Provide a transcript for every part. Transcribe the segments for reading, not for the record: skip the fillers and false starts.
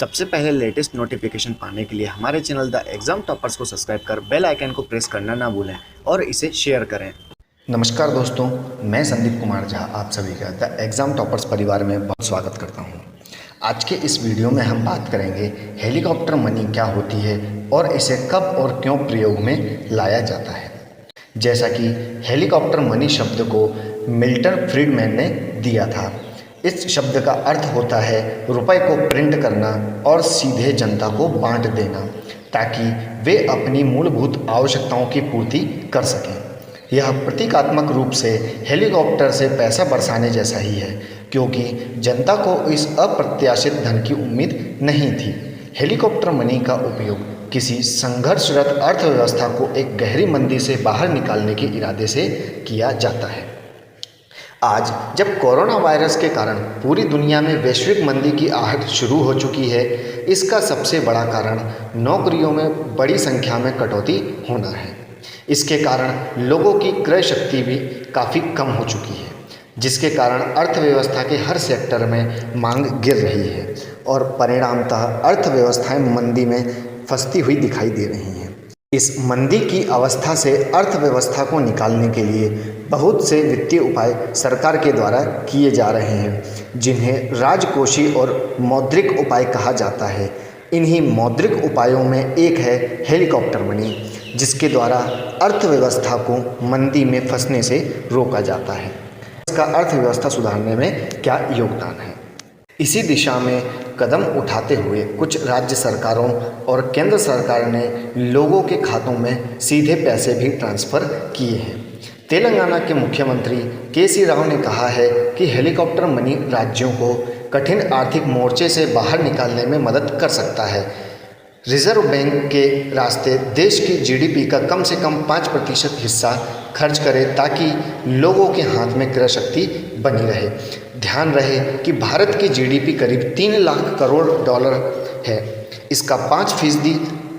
सबसे पहले latest notification पाने के लिए हमारे चैनल द एग्ज़ाम टॉपर्स को सब्सक्राइब कर बेल आइकन को प्रेस करना ना भूलें और इसे शेयर करें। नमस्कार दोस्तों, मैं संदीप कुमार झा आप सभी का द एग्ज़ाम टॉपर्स परिवार में बहुत स्वागत करता हूं। आज के इस वीडियो में हम बात करेंगे हेलीकॉप्टर मनी क्या होती है और इसे कब और क्यों प्रयोग में लाया जाता है। जैसा कि हेलीकॉप्टर मनी शब्द को मिल्टन फ्रीडमैन ने दिया था। इस शब्द का अर्थ होता है रुपए को प्रिंट करना और सीधे जनता को बांट देना ताकि वे अपनी मूलभूत आवश्यकताओं की पूर्ति कर सकें। यह प्रतीकात्मक रूप से हेलीकॉप्टर से पैसा बरसाने जैसा ही है, क्योंकि जनता को इस अप्रत्याशित धन की उम्मीद नहीं थी। हेलीकॉप्टर मनी का उपयोग किसी संघर्षरत अर्थव्यवस्था को एक गहरी मंदी से बाहर निकालने के इरादे से किया जाता है। आज जब कोरोना वायरस के कारण पूरी दुनिया में वैश्विक मंदी की आहट शुरू हो चुकी है, इसका सबसे बड़ा कारण नौकरियों में बड़ी संख्या में कटौती होना है। इसके कारण लोगों की क्रय शक्ति भी काफ़ी कम हो चुकी है, जिसके कारण अर्थव्यवस्था के हर सेक्टर में मांग गिर रही है और परिणामतः अर्थव्यवस्थाएं मंदी में फंसती हुई दिखाई दे रही हैं। इस मंदी की अवस्था से अर्थव्यवस्था को निकालने के लिए बहुत से वित्तीय उपाय सरकार के द्वारा किए जा रहे हैं, जिन्हें राजकोषीय और मौद्रिक उपाय कहा जाता है। इन्हीं मौद्रिक उपायों में एक है हेलीकॉप्टर मनी, जिसके द्वारा अर्थव्यवस्था को मंदी में फंसने से रोका जाता है। इसका अर्थव्यवस्था सुधारने में क्या योगदान है, इसी दिशा में कदम उठाते हुए कुछ राज्य सरकारों और केंद्र सरकार ने लोगों के खातों में सीधे पैसे भी ट्रांसफ़र किए हैं। तेलंगाना के मुख्यमंत्री के.सी. राव ने कहा है कि हेलीकॉप्टर मनी राज्यों को कठिन आर्थिक मोर्चे से बाहर निकालने में मदद कर सकता है। रिजर्व बैंक के रास्ते देश की जीडीपी का कम से कम 5% हिस्सा खर्च करे ताकि लोगों के हाथ में क्रय शक्ति बनी रहे। ध्यान रहे कि भारत की जीडीपी करीब 3 लाख करोड़ डॉलर है। इसका 5%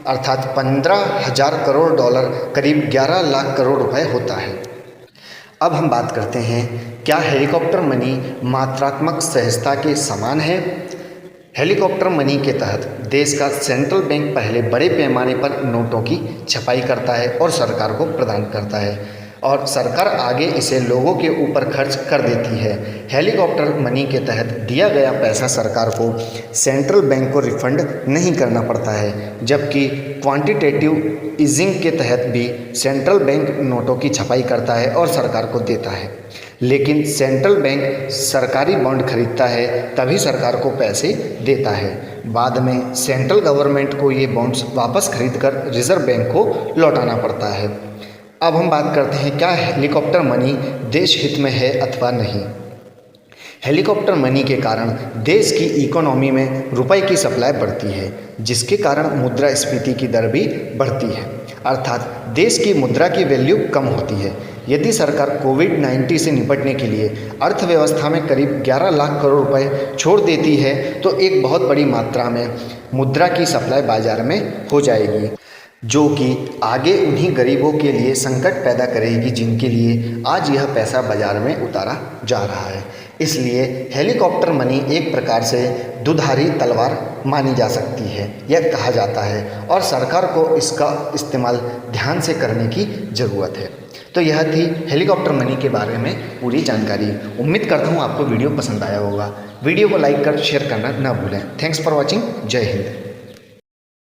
अर्थात 15,000 करोड़ डॉलर करीब 11 लाख करोड़ रुपए होता है। अब हम बात करते हैं, क्या हेलीकॉप्टर मनी मात्रात्मक सहजता के समान है। हेलीकॉप्टर मनी के तहत देश का सेंट्रल बैंक पहले बड़े पैमाने पर नोटों की छपाई करता है और सरकार को प्रदान करता है और सरकार आगे इसे लोगों के ऊपर खर्च कर देती है। हेलीकॉप्टर मनी के तहत दिया गया पैसा सरकार को सेंट्रल बैंक को रिफंड नहीं करना पड़ता है, जबकि क्वांटिटेटिव ईजिंग के तहत भी सेंट्रल बैंक नोटों की छपाई करता है और सरकार को देता है। लेकिन सेंट्रल बैंक सरकारी बॉन्ड खरीदता है तभी सरकार को पैसे देता है। बाद में सेंट्रल गवर्नमेंट को ये बॉन्ड्स वापस खरीदकर रिजर्व बैंक को लौटाना पड़ता है। अब हम बात करते हैं, क्या हेलीकॉप्टर मनी देश हित में है अथवा नहीं। हेलीकॉप्टर मनी के कारण देश की इकोनॉमी में रुपए की सप्लाई बढ़ती है, जिसके कारण मुद्रास्फीति की दर भी बढ़ती है, अर्थात देश की मुद्रा की वैल्यू कम होती है। यदि सरकार कोविड-19 से निपटने के लिए अर्थव्यवस्था में करीब 11 लाख करोड़ रुपए छोड़ देती है तो एक बहुत बड़ी मात्रा में मुद्रा की सप्लाई बाजार में हो जाएगी, जो कि आगे उन्हीं गरीबों के लिए संकट पैदा करेगी जिनके लिए आज यह पैसा बाजार में उतारा जा रहा है। इसलिए हेलीकॉप्टर मनी एक प्रकार से दुधारी तलवार मानी जा सकती है, यह कहा जाता है, और सरकार को इसका इस्तेमाल ध्यान से करने की ज़रूरत है। तो यह थी हेलीकॉप्टर मनी के बारे में पूरी जानकारी। उम्मीद करता हूँ आपको वीडियो पसंद आया होगा। वीडियो को लाइक कर शेयर करना ना भूलें। Thanks for watching. जय हिंद।